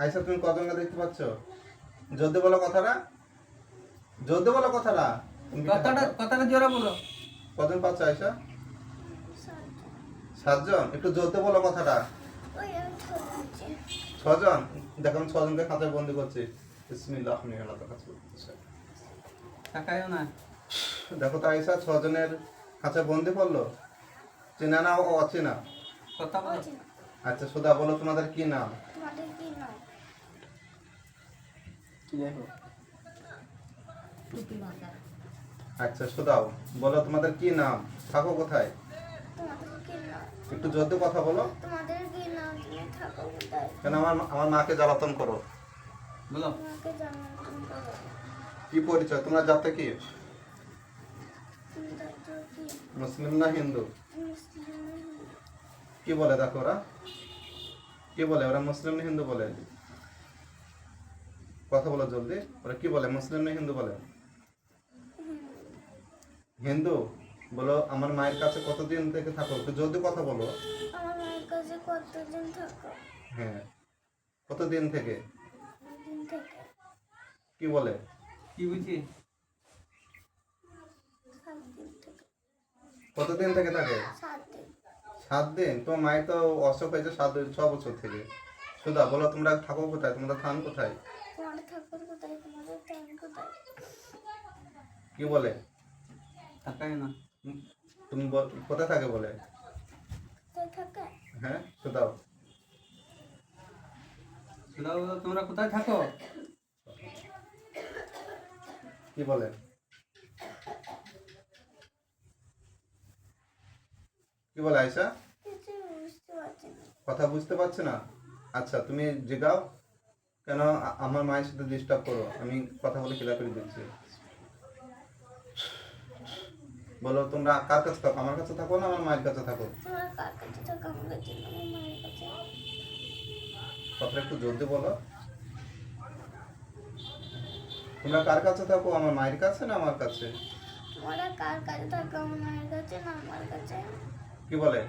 আয়সা তুমি কজনকে দেখতে পাচ্ছ? জলদি বলো কথাটা, জলদি বলো কথাটা। তুমি কথাটা জোরে বলো। কজন পাচ্ছ আয়সা? 7 জন। একটু জলদি বলো কথাটা। 6 জন। দেখো আমি 6 জনকে খাঁচায় বন্দি করছি। বিসমিল্লাহ তাকায়ও না। দেখো তো আয়সা 6 জনের খাঁচায় বন্দি করলো। চেনা না ও অচেনা? কথা বলো। আচ্ছা সুধা বলো তোমাদের কি নাম? দেখো আচ্ছা সুধাও বলো তোমাদের কি নাম, থাকো কোথায়? একটু জলদি কথা বলো। কেন আমার মাকে জ্বালাতন করো? বলো। কি পরিচয়, তোমরা জাতে কি? মুসলিম না হিন্দু? কি বলে দেখো ওরা, কি বলে ওরা, মুসলিম না হিন্দু বলে? কথা বলো জলদি, ওরা কি বলে, মুসলিম না হিন্দু বলে? হিন্দু। বলো আমার মায়ের কাছে কতদিন থেকে থাকো, একটু জলদি কথা বলো। আমার মায়ের কাছে কতদিন থাকো? হ্যাঁ কতদিন থেকে? দিন থেকে কি বলে? কি বুঝি? 7 দিন থেকে। কতদিন থেকে থাকে? 7 দিন। 7 দিন? তোমার মায়ের তো অসুখ হয়েছে 6 বছর থেকে। সুধা বলো তোমরা থাকো কোথায়, তোমরা থান কোথায়? তোমাদের ঠাকুর কোথায়, তোমাদের টাইম কোথায়? কি বলে? তাকায় না। তুমি কোথায় থাকে বলে? কোথায় থাকে? হ্যাঁ সুধাও। শুধু বলো তোমরা কোথায় থাকো? কি বলে? কি বলে আয়সা? কিছু বুঝতে পারছি না। কথা বুঝতে পারছে না? আচ্ছা তুমি জিগাও, কেন আমার মায়ের সাথে ডিস্টার্ব করো, আমি কথা বলে ক্লিয়ার করে দিচ্ছি। বলো তোমরা কার কাছে থাকো, আমার কাছে থাকো না আমার মায়ের কাছে থাকো? তোমরা কার কাছে থাকো? আমার কাছে না, আমার মায়ের কাছে। কথাটা একটু জলদি বলো। তোমরা কার কাছে থাকো, আমার মায়ের কাছে না আমার কাছে? তোমরা কার কাছে থাকো? আমার মায়ের কাছে না আমার কাছে? কি বলে?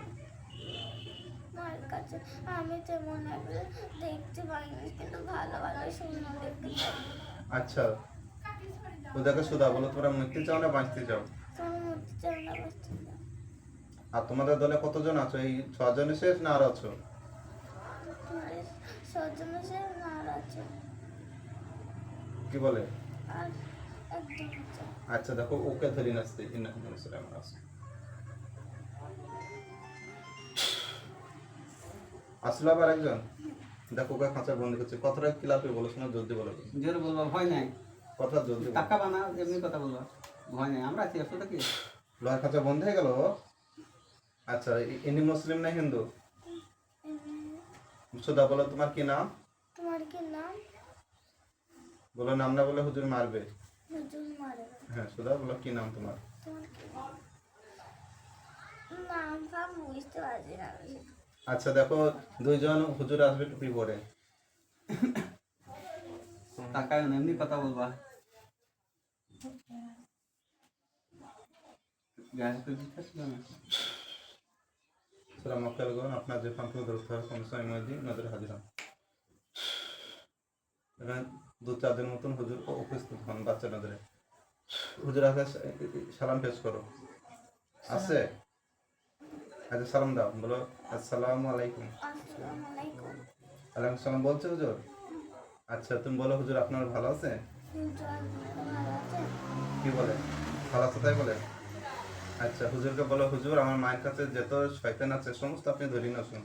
মায়ের কাছে। আমি তেমন একবার দেখতে পাইনি, কিন্তু ভালো ভালো সুন্দর দেখতে পাই। আচ্ছা ওদেরকে সুধা বলো তোমরা মরতে চাও না বাঁচতে চাও? তোমার মধ্যে চাই না, বাঁচতে চাই। আর তোমাদের দলে কতজন আছো, এই 6 জনের শেষ না আর আছো? তোমার সজ্জনে সে আর আছে, কি বলে? আর একদম আছে। আচ্ছা দেখো ওকে ধরি নাচতে আসলো আবার একজন। দেখো ওকে খাঁচায় বন্দি করছে, কথাটা ক্লাবে বলো, শোনা জলদি বলো। জোরে বলবা, ভয় নাই। কথা জলদি বলো। টাকা বানা, এমনি কথা বলবা, ভয় নাই, আমরা আছি, আসলে কি? লোহার খাঁচা বন্ধ হয়ে গেল। আচ্ছা ইনি মুসলিম না হিন্দু? সুধা বলো তোমার কি নাম? তোমার কি নাম? বলো নাম না বলে হুজুর মারবে। হুজুর মারে। হ্যাঁ সুধা বলো কি নাম তোমার? তোমার কি নাম? নাম বুঝতে পারছি না আমি। আচ্ছা দেখো 2 জন হুজুর আসবে টুপি পরে। তাকায় না, এমনি কথা বলবা। গ্যাস তো দিতে ছিল না। সুরা মক্কাল গণ আপনার যে ফাঁকগুলো ধরতে হবে কোন সময় মধ্যে নজরে হাজির হন। এখানে 2-4 জন মতন হুজুর উপস্থিত হন বাচ্চা নজরে। হুজুর আগে সালাম পেশ করো। আছে? আচ্ছা সালাম দাও, বলো আসসালামু আলাইকুম। আসসালামু আলাইকুম। ওয়ালাইকুম সালাম বলছো হুজুর? আচ্ছা তুমি বলো হুজুর আপনার ভালো আছে? হুজুর আপনারা ভালো আছেন? কি বলে? ভালো আছে তাই বলে? আচ্ছা হুজুরকে বলো হুজুর আমার মায়ের কাছে যত শয়তান আছে সমস্ত আপনি ধরে নিয়ে আসুন।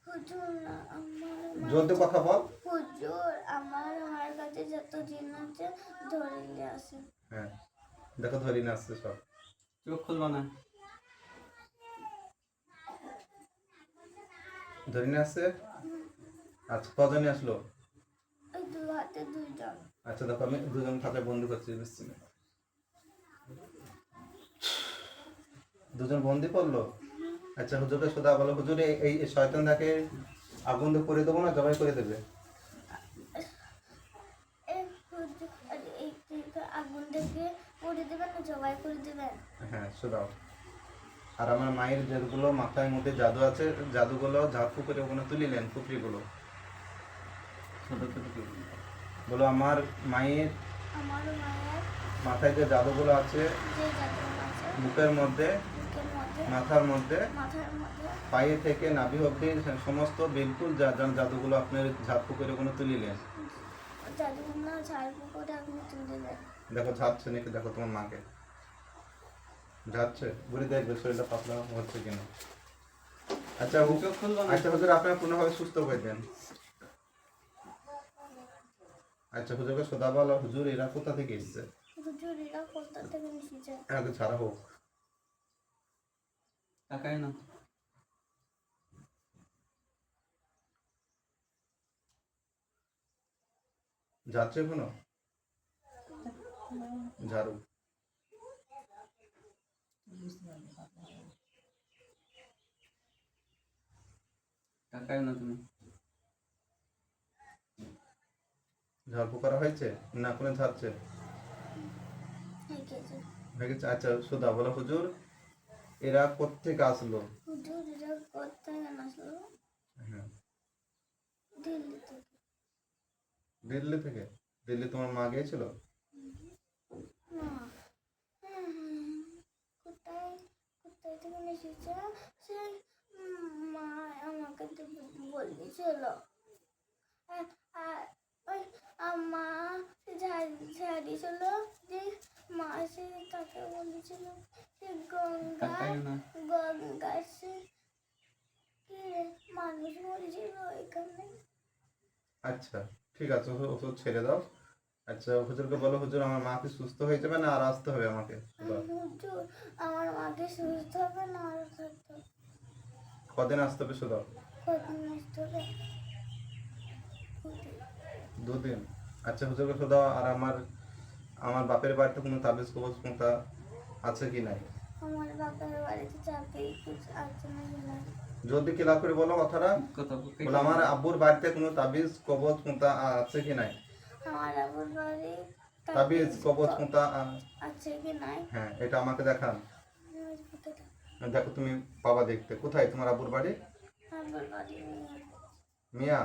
হুজুর আমার জলদি কথা বল। হুজুর আমার মায়ের কাছে যত জিন আছে ধরে নিয়ে আসেন। হ্যাঁ দেখো ধরে নিয়ে আসছে সব। চোখ খুলবা না। ধরে নিয়ে আসছে। আচ্ছা কজনই আসলো? ওই দু হাতে 2 জন। আচ্ছা দেখো আমি 2 জন খাঁচায় বন্দি করছি, 2 জন বন্দি করলো। আচ্ছা হুজুরকে সোজা বলো হুজুর এই শয়তানটাকে আগুন দিয়ে করে দেবো না জবাই করে দেবে? এই হুজুর এই আগুন দেখে পুড়ে দেবেন না জবাই করে দেবেন? হ্যাঁ সোজাও। আর আমার মায়ের যেগুলো মাথায় মধ্যে জাদু আছে জাদুগুলো ঝাড়ফু করে ওখানে তুলিলেন পুত্রীগুলো ছোট ছোট কি বলো আমার মায়ের আমার মায়ের মাথায় যে জাদুগুলো আছে, যে জাদুগুলো আছে বুকের মধ্যে, বুকের মধ্যে মাথার মধ্যে, মাথার মধ্যে পায়ে থেকে নাভি অব্দি সমস্ত বিলকুল জাদুগুলো আপনি ঝাড়ফু করে কোনো তুলিলেন। জাদুগুলো ঝাড়ফু করে আপনি তুলে দেন। দেখো ঝাড়ছে নাকি, দেখো তোমার মাকে ঝাড়ছে, ঘুরে দেখবে শরীরটা পাতলা হচ্ছে কিনা। আচ্ছা চোখ খুলবো না। আচ্ছা হুজুর আপনারা পূর্ণভাবে সুস্থ হয়ে দেন। আচ্ছা হুজুরকে সদা বলো, হুজুর এরা কোথা থেকে এসছে, হুজুরিরা কোথা থেকে এসেছে? আগে ছাড়া হোক। তাকায় না। যাচ্ছে এখনো ঝাড়ু। তাকায় না তুমি। ঝাড়ফু করা হয়েছে না কোনো ঝাড়ছে হয়ে গেছে। হয়ে গেছে। আচ্ছা সুদা বলো, হুজুর এরা কোত্থেকে আসলো? হুজুরিরা কোথায় আসলো? হ্যাঁ, দিল্লি থেকে। দিল্লি থেকে। দিল্লি তোমার মা গিয়েছিল? না কোথায় কোথায় থেকে এসেছে? সে মা আমাকে তো বলেছিল। আর আর ওই মা ঝাড়িয়েছিল যে মা সে তাকে বলেছিল যে গঙ্গা তাকায় না। গঙ্গা সে কি রে, মানুষ মরেছিল এখানে। আচ্ছা ঠিক আছে, ওষুধ ছেড়ে দাও। আচ্ছা হুজুরকে বলো, হুজুর আমার মা কি সুস্থ হয়ে যাবে না আর আসতে হবে আমাকে? বলো, হুজুর আমার মাকে সুস্থ হবে না আর থাকতে হবে? কদিন আসতে হবে সুদা? কদিন আসতে হবে? 2 দিন। আচ্ছা হুজুরকে সুদা, আর আমার আমার বাপের বাড়িতে কোনো তাবিজ কবজ কোনটা আছে কি নাই? আমার বাপের বাড়িতে চাকরি কিছু আছে না কি না? যদি ক্লিয়ার করে বলো কথাটা। কথা বলো আমার আব্বুর বাড়িতে কোনো তাবিজ কবজ কোনটা আছে কি নাই? আমার আব্বুর বাড়ি তাবিজ কবজ কোনটা আছে কি নাই? হ্যাঁ এটা আমাকে দেখান। আমার কোথায়? দেখো তুমি বাবা দেখতে, কোথায় তোমার আব্বুর বাড়ি? আব্বুর বাড়ি নেই। মিয়া,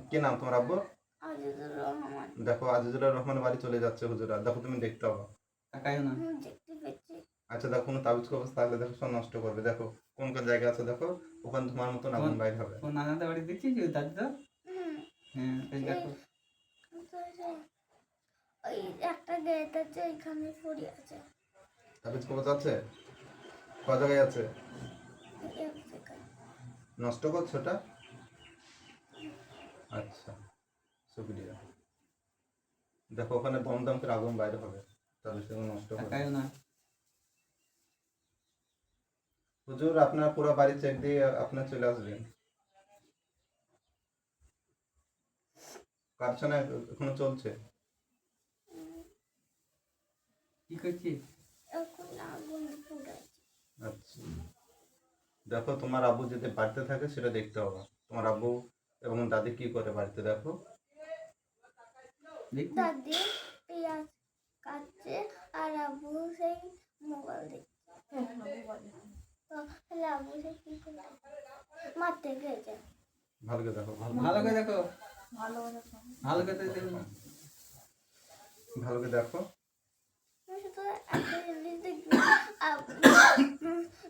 কি নাম তোমার আব্বুর? আজিজুর রহমান। দেখো আজিজুর রহমানের বাড়ি চলে যাচ্ছে হুজুরা, দেখো তুমি দেখতে হবে। তাকায় না। দেখতে পেয়েছি। আচ্ছা দেখো কোনো তাবিজ কবজ থাকলে দেখো সব নষ্ট করবে, দেখো কোন কোন জায়গা আছে দেখো, ওখানে তোমার মতন আগুন বাইর হবে। ও নানাদের বাড়ি দেখছিস দাদা? হুম, হ্যাঁ এই দেখো। তো ওই একটা গেট আছে ওইখানে পড়ে আছে। তাবিজ কবজ আছে ক জায়গায় আছে? এক জায়গায়। নষ্ট করছো ওটা? আচ্ছা শুক্রিয়া। দেখো ওখানে দমদম করে আগুন বাইরে হবে, তাহলে সেগুলো নষ্ট হবে। তাকায় না। হুজুর আপনার পুরো বাড়ি চেক দিয়ে আপনার চলে আসবেন। কারখানা এখনো চলছে। কি করছিস? এখন আগুন পড়ে আছে। আচ্ছা দেখো তোমার আব্বু যদি বাড়িতে থাকে সেটা দেখতে হবে। তোমার আব্বু এবং দাদি কি করে বাড়িতে, দেখো। দেখি দাদি পেঁয়াজ কাটছে আর আব্বু সেই মোবাইল দেখছে। তাহলে আব্বু সেই কি করে মারতে গেছে? ভালো করে দেখো, ভালো ভালো করে দেখো। ভালো করে দেখো। ভালো করে দেখো। আমি শুধু একটা জিনিস দেখি,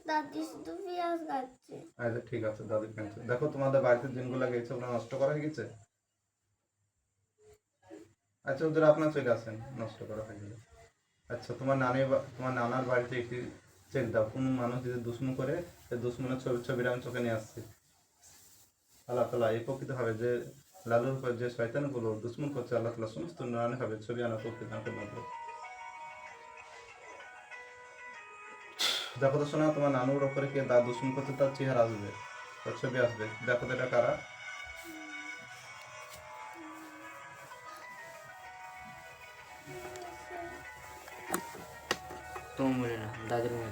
দাদি শুধু পেঁয়াজ কাটছে। আচ্ছা ঠিক আছে দাদি কাঁদছে, দেখো তোমাদের বাড়িতে দিনগুলো গেছে ওগুলো নষ্ট করা হয়ে গেছে। আচ্ছা ওদের আপনার চলে আসেন, নষ্ট করা হয়ে গেলে। আচ্ছা তোমার তোমার নানার বাড়িতে একটি চেক দাও, কোন মানুষ যদি দুশ্মন করে সেই দুশ্মনের ছবিটা আমি চোখে নিয়ে আসছি। আল্লাহ তালা এই প্রকৃত হবে যে লালুর উপর যে শয়তানগুলো দুশ্মন করছে, আল্লাহ তালা সমস্ত নুরানি হবে ছবি আনা প্রকৃত লাগবে। দেখো তো শোনা, তোমার নানুর ওপরে কে দা দুশ্মন করছে তার চেহারা আসবে, তার ছবি আসবে, দেখো তো এটা কারা। তোমার মনে না, দাদুর মনে।